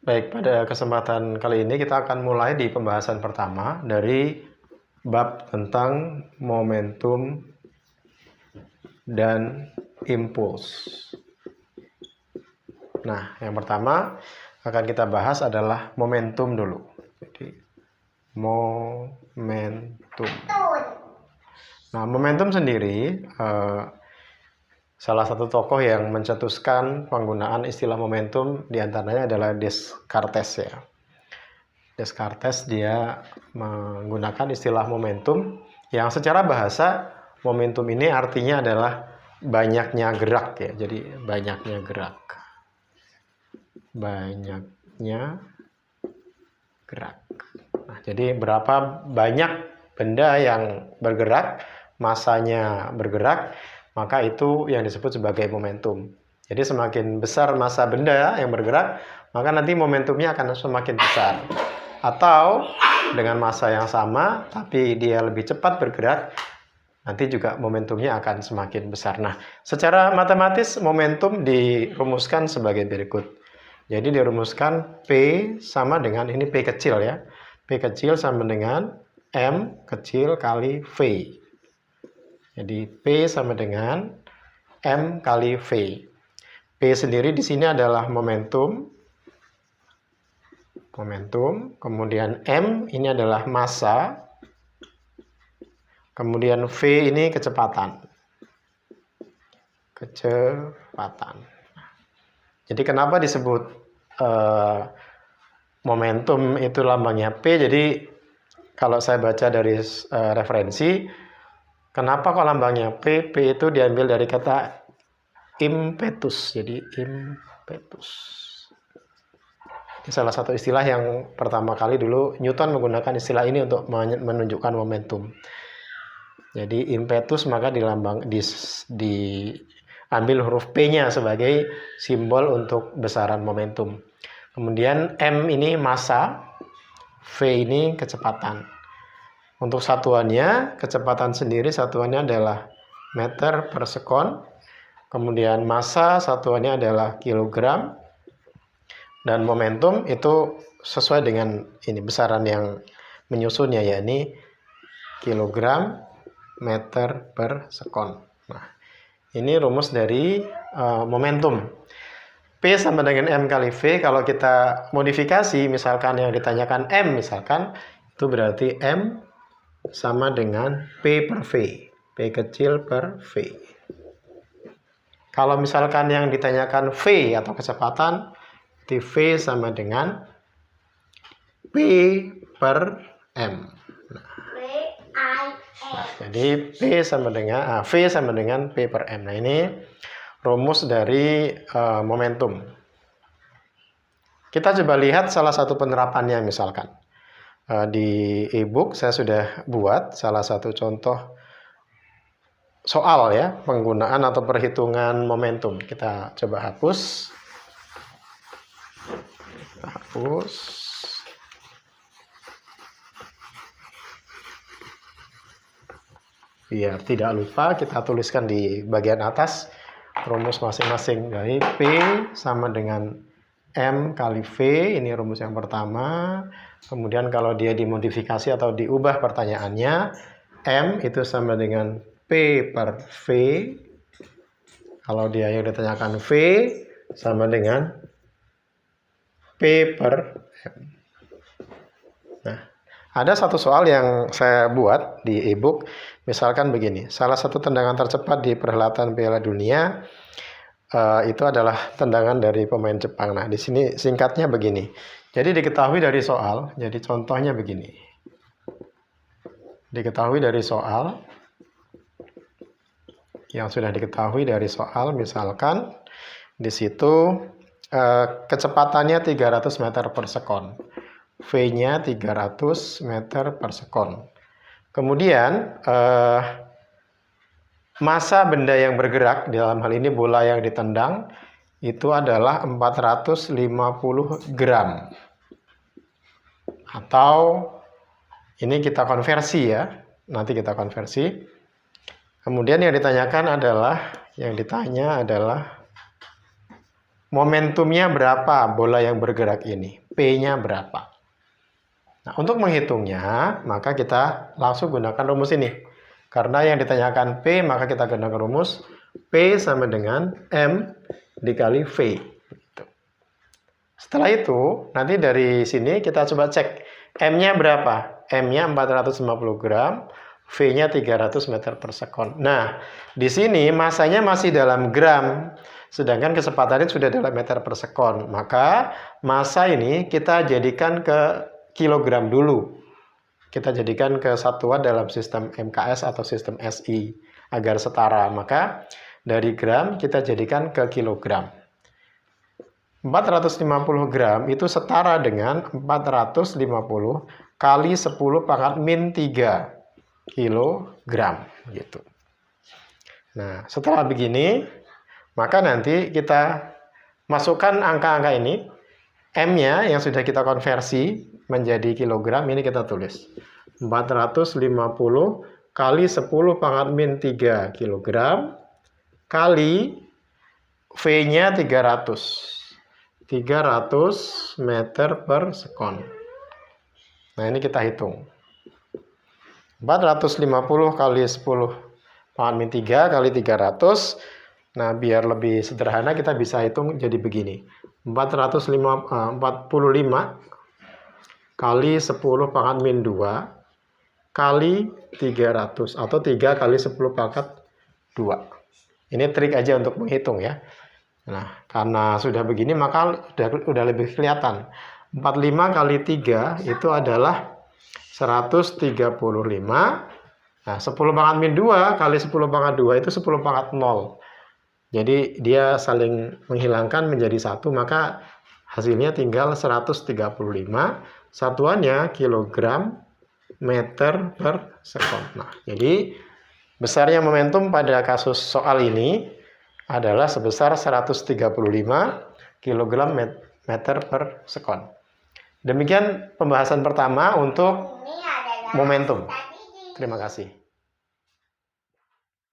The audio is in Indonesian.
Baik, pada kesempatan kali ini kita akan mulai di pembahasan pertama dari bab tentang momentum dan impuls. Nah, yang pertama akan kita bahas adalah momentum dulu. Jadi, momentum. Nah, momentum sendiri salah satu tokoh yang mencetuskan penggunaan istilah momentum diantaranya adalah Descartes ya. Descartes dia menggunakan istilah momentum yang secara bahasa momentum ini artinya adalah banyaknya gerak ya. Jadi banyaknya gerak. Banyaknya gerak. Nah, jadi berapa banyak benda yang bergerak, masanya bergerak, maka itu yang disebut sebagai momentum. Jadi semakin besar massa benda yang bergerak, maka nanti momentumnya akan semakin besar. Atau dengan massa yang sama, tapi dia lebih cepat bergerak, nanti juga momentumnya akan semakin besar. Nah, secara matematis momentum dirumuskan sebagai berikut. Jadi dirumuskan P sama dengan, ini P kecil ya. P kecil sama dengan M kecil kali V. Jadi P sama dengan M kali V. P sendiri di sini adalah momentum. Kemudian M ini adalah massa. Kemudian V ini kecepatan. Jadi kenapa disebut momentum itu lambangnya P? Jadi kalau saya baca dari referensi, kenapa kok lambangnya P? P itu diambil dari kata impetus. Jadi impetus. Ini salah satu istilah yang pertama kali dulu Newton menggunakan istilah ini untuk menunjukkan momentum. Jadi impetus maka diambil huruf P-nya sebagai simbol untuk besaran momentum. Kemudian M ini massa, V ini kecepatan. Untuk satuannya, kecepatan sendiri satuannya adalah meter per sekon. Kemudian massa satuannya adalah kilogram. Dan momentum itu sesuai dengan ini besaran yang menyusunnya, yakni kilogram meter per sekon. Nah, ini rumus dari momentum. P sama dengan M kali V. Kalau kita modifikasi, misalkan yang ditanyakan M, misalkan itu berarti M sama dengan P per V. P kecil per V. Kalau misalkan yang ditanyakan V atau kecepatan, V sama dengan P per M. Jadi V sama dengan P per M. Nah, ini rumus dari momentum. Kita coba lihat salah satu penerapannya misalkan. Di e-book saya sudah buat salah satu contoh soal ya, penggunaan atau perhitungan momentum. Kita coba hapus. Biar tidak lupa, kita tuliskan di bagian atas rumus masing-masing. Dari P sama dengan M kali V, ini rumus yang pertama. Kemudian kalau dia dimodifikasi atau diubah pertanyaannya, M itu sama dengan P per V. Kalau dia yang ditanyakan V sama dengan P per M. Nah, ada satu soal yang saya buat di e-book, misalkan begini, salah satu tendangan tercepat di perhelatan Piala Dunia itu adalah tendangan dari pemain Jepang. Nah, di sini singkatnya begini. Jadi diketahui dari soal, jadi contohnya begini. Diketahui dari soal, yang sudah diketahui dari soal, misalkan di situ kecepatannya 300 meter per sekon. V-nya 300 meter per sekon. Kemudian massa benda yang bergerak, dalam hal ini bola yang ditendang, itu adalah 450 gram. Atau ini kita konversi ya, nanti kita konversi. Kemudian yang ditanya adalah momentumnya berapa bola yang bergerak ini, P-nya berapa. Nah, untuk menghitungnya, maka kita langsung gunakan rumus ini. Karena yang ditanyakan P, maka kita gunakan rumus P sama dengan M dikali V. Setelah itu, nanti dari sini kita coba cek M-nya berapa. M-nya 450 gram, V-nya 300 meter per sekon. Nah, di sini masanya masih dalam gram, sedangkan kecepatannya sudah dalam meter per sekon. Maka massa ini kita jadikan ke kilogram dulu. Kita jadikan ke satuan dalam sistem MKS atau sistem SI agar setara. Maka dari gram kita jadikan ke kilogram. 450 gram itu setara dengan 450 kali 10 pangkat min 3 kilogram gitu. Nah, setelah begini, maka nanti kita masukkan angka-angka ini. M-nya yang sudah kita konversi menjadi kilogram, ini kita tulis 450 kali 10 pangkat min 3 kilogram kali V-nya 300 meter per sekon. Nah, ini kita hitung 450 kali 10 pangkat min 3 kali 300. Nah, biar lebih sederhana kita bisa hitung jadi begini. 45 kali 10 pangkat min 2 kali 300 atau 3 kali 10 pangkat 2. Ini trik aja untuk menghitung ya. Nah, karena sudah begini maka sudah lebih kelihatan. 45 kali 3 itu adalah 135. Nah, 10 pangkat min 2 kali 10 pangkat 2 itu 10 pangkat 0. Jadi dia saling menghilangkan menjadi satu, maka hasilnya tinggal 135. Satuannya kilogram meter per sekon. Nah, jadi besarnya momentum pada kasus soal ini adalah sebesar 135 kilogram meter per sekon. Demikian pembahasan pertama untuk momentum. Terima kasih.